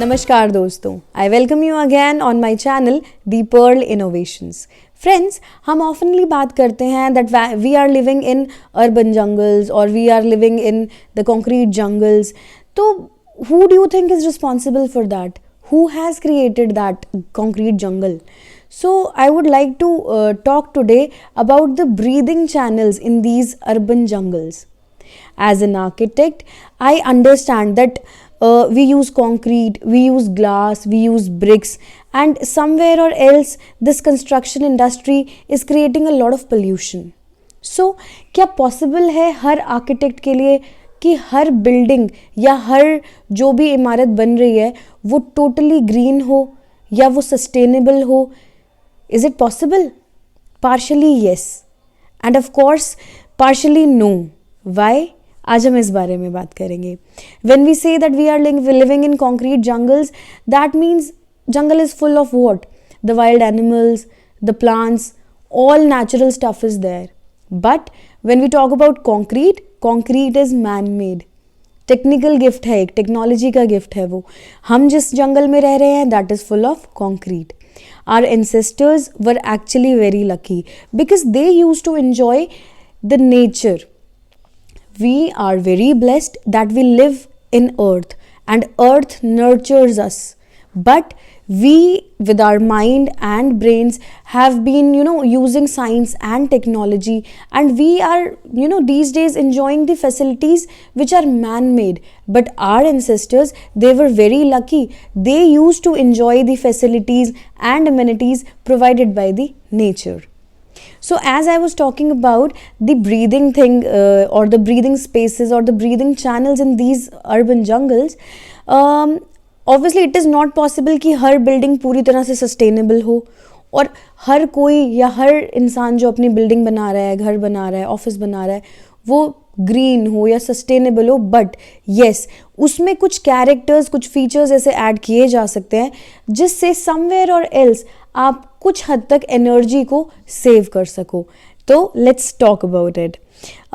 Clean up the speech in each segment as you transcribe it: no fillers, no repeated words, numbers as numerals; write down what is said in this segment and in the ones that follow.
नमस्कार दोस्तों, I welcome you again on my channel the Pearl Innovations. Friends, हम oftenly बात करते हैं that we are living in urban jungles और we are living in the concrete jungles. तो who do you think is responsible for that? Who has created that concrete jungle? So I would like to talk today about the breathing channels in these urban jungles. As an architect, I understand that we use concrete, we use glass, we use bricks, and somewhere or else this construction industry is creating a lot of pollution. So क्या possible है हर architect के लिए कि हर building या हर जो भी इमारत बन रही है वो टोटली ग्रीन हो या वो सस्टेनेबल हो? Is it possible? Partially yes and of course partially no. Why? आज हम इस बारे में बात करेंगे। When we say that we are living in concrete jungles, that means jungle is full of what? The wild animals, the plants, all natural stuff is there. But when we talk about concrete, concrete is man-made. Technical gift है, एक technology का gift है वो। हम जिस जंगल में रह रहे हैं that is full of concrete. Our ancestors were actually very lucky because they use to enjoy the nature. We are very blessed that we live in earth and earth nurtures us, but we with our mind and brains have been using science and technology, and we are these days enjoying the facilities which are man made. But our ancestors, they were very lucky. They used to enjoy the facilities and amenities provided by the nature. So as I was talking about the breathing thing or the breathing spaces or the breathing channels in these urban jungles, obviously it is not possible कि हर building पूरी तरह से sustainable हो और हर कोई या हर इंसान जो अपनी बिल्डिंग बना रहा है, घर बना रहा है, ऑफिस बना रहा है, वो ग्रीन हो या सस्टेनेबल हो। बट येस, उसमें कुछ कैरेक्टर्स, कुछ फीचर्स ऐसे ऐड किए जा सकते हैं जिससे समवेयर और एल्स आप कुछ हद तक एनर्जी को सेव कर सको। तो let's talk about it.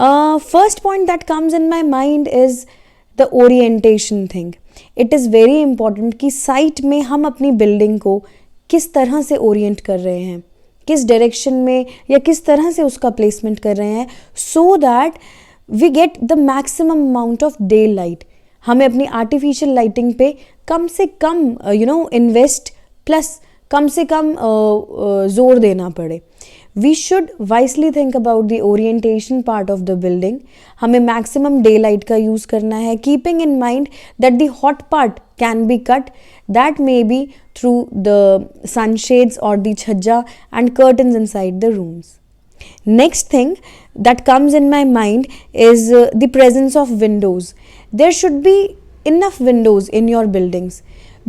First point that comes in my mind is the orientation thing. It is very important कि साइट में हम अपनी बिल्डिंग को किस तरह से ओरिएंट कर रहे हैं, किस डायरेक्शन में या किस तरह से उसका प्लेसमेंट कर रहे हैं, so that we get the maximum amount of day light. हमें अपनी आर्टिफिशियल लाइटिंग पे कम से कम इन्वेस्ट प्लस कम से कम जोर देना पड़े। We should wisely think about the orientation part of the building. हमें मैक्सिमम डे लाइट का यूज़ करना है, keeping in mind that the hot part can be cut, that may be through the sunshades और the chhajja and curtains inside the rooms. Next thing that comes in my mind is the presence of windows. There should be enough windows in your buildings.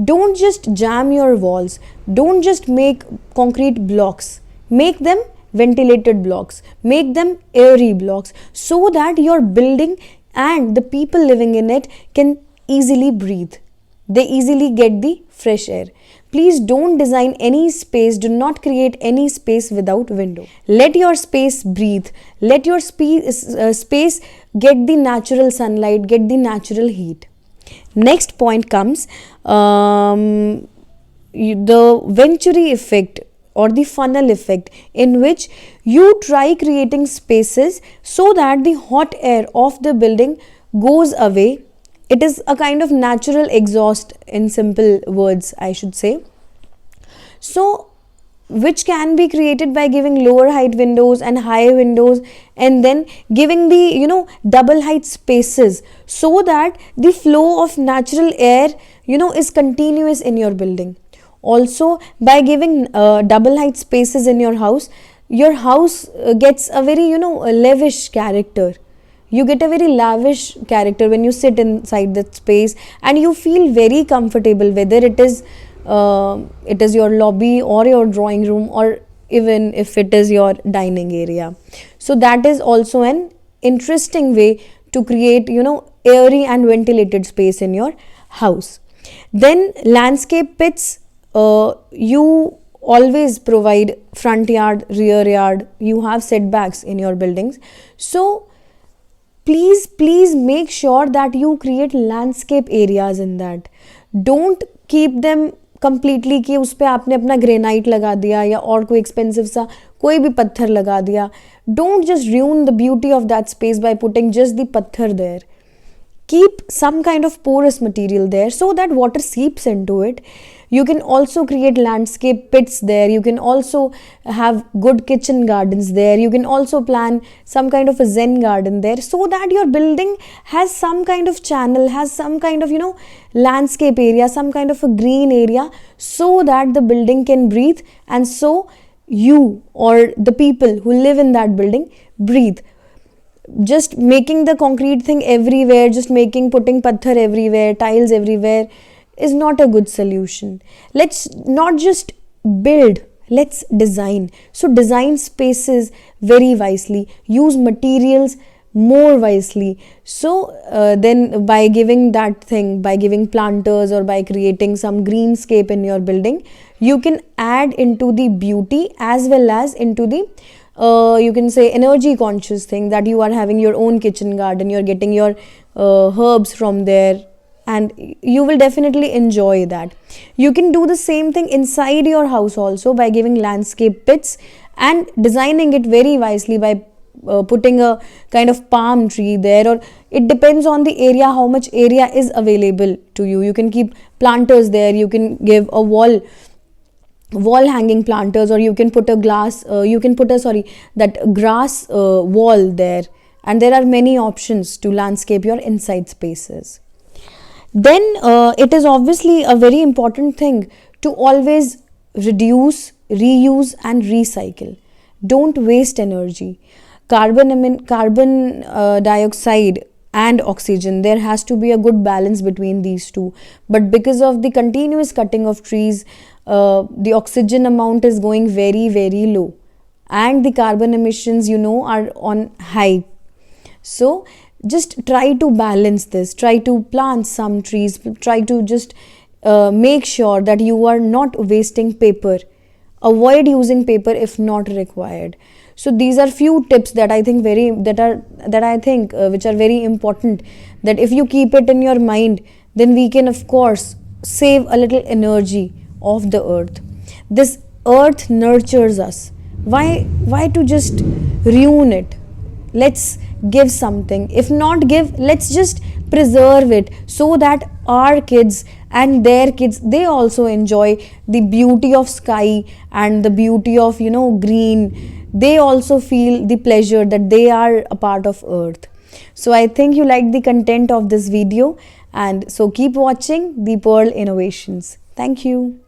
Don't just jam your walls. Don't just make concrete blocks. Make them ventilated blocks. Make them airy blocks so that your building and the people living in it can easily breathe. They easily get the fresh air. Please don't design any space, do not create any space without window. Let your space breathe. Let your space get the natural sunlight, get the natural heat. Next point comes the venturi effect or the funnel effect, in which you try creating spaces so that the hot air of the building goes away. It is a kind of natural exhaust, in simple words I should say. So which can be created by giving lower height windows and higher windows, and then giving the double height spaces so that the flow of natural air is continuous in your building. Also, by giving double height spaces in your house gets a very lavish character. You get a very lavish character when you sit inside that space and you feel very comfortable, whether it is your lobby or your drawing room or even if it is your dining area. So that is also an interesting way to create airy and ventilated space in your house. Then landscape pits, you always provide front yard, rear yard, you have setbacks in your buildings. So please make sure that you create landscape areas in that. Don't keep them completely कि उस पर आपने अपना granite लगा दिया या और कोई एक्सपेंसिव सा कोई भी पत्थर लगा दिया. Don't just ruin the beauty of that space by putting just the patthar there. Keep some kind of porous material there so that water seeps into it. You can also create landscape pits there. You can also have good kitchen gardens there. You can also plan some kind of a zen garden there, so that your building has some kind of channel, has some kind of, landscape area, some kind of a green area, so that the building can breathe, and so you or the people who live in that building breathe. Just making the concrete thing everywhere, just putting patthar everywhere, tiles everywhere, is not a good solution. Let's not just build, let's design. So design spaces very wisely, use materials more wisely. So then by giving planters or by creating some greenscape in your building, you can add into the beauty as well as into the you can say energy conscious thing, that you are having your own kitchen garden, you're getting your herbs from there, and you will definitely enjoy that. You can do the same thing inside your house also by giving landscape pits and designing it very wisely by putting a kind of palm tree there, or it depends on the area, how much area is available to you. You can keep planters there, you can give a wall hanging planters, or you can put that grass wall there, and there are many options to landscape your inside spaces. Then it is obviously a very important thing to always reduce, reuse and recycle. Don't waste energy. Carbon dioxide and oxygen, there has to be a good balance between these two, but because of the continuous cutting of trees, the oxygen amount is going very, very low, and the carbon emissions, are on high. So just try to balance this, try to plant some trees, try to just make sure that you are not wasting paper. Avoid using paper if not required. So these are few tips that I think which are very important, that if you keep it in your mind, then we can of course save a little energy of the earth. This earth nurtures us. Why to just ruin it? Let's give something. If not give, let's just preserve it, so that our kids and their kids, they also enjoy the beauty of sky and the beauty of green. They also feel the pleasure that they are a part of earth. So I think you liked the content of this video, and so keep watching the Pearl Innovations. Thank you.